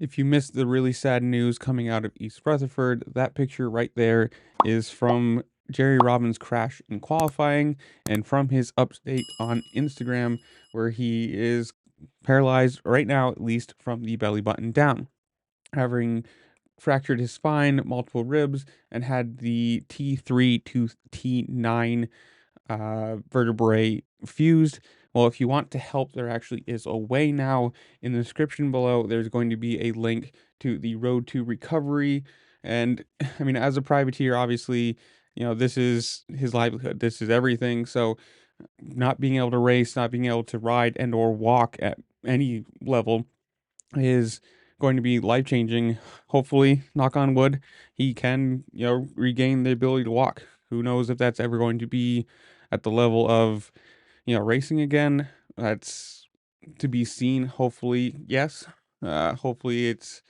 If you missed the really sad news coming out of East Rutherford, that picture right there is from Jerry Robbins' crash in qualifying and from his update on Instagram, where he is paralyzed right now, at least from the belly button down, having fractured his spine, multiple ribs, and had the T3 to T9 vertebrae fused. Well, if you want to help, there actually is a way now. In the description below, there's going to be a link to the Road to Recovery. And I mean, as a privateer, obviously, this is his livelihood. This is everything. So not being able to race, not being able to ride and or walk at any level is going to be life changing. Hopefully, knock on wood, he can, regain the ability to walk. Who knows if that's ever going to be at the level of, racing again? That's to be seen. Hopefully, yes. Hopefully, it's,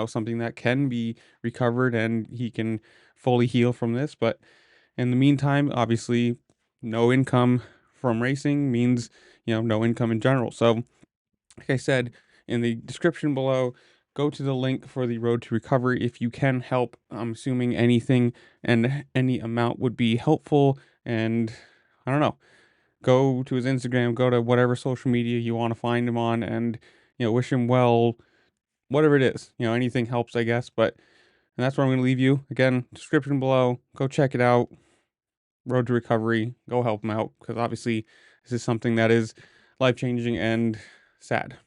something that can be recovered and he can fully heal from this. But in the meantime, obviously, no income from racing means, no income in general. So, like I said in the description below, go to the link for the Road to Recovery if you can help. I'm assuming anything and any amount would be helpful. And I don't know, go to his Instagram, go to whatever social media you want to find him on, and wish him well. Whatever it is, anything helps, I guess. But and that's where I'm going to leave you. Again, description below. Go check it out. Road to Recovery. Go help him out because obviously this is something that is life changing and sad.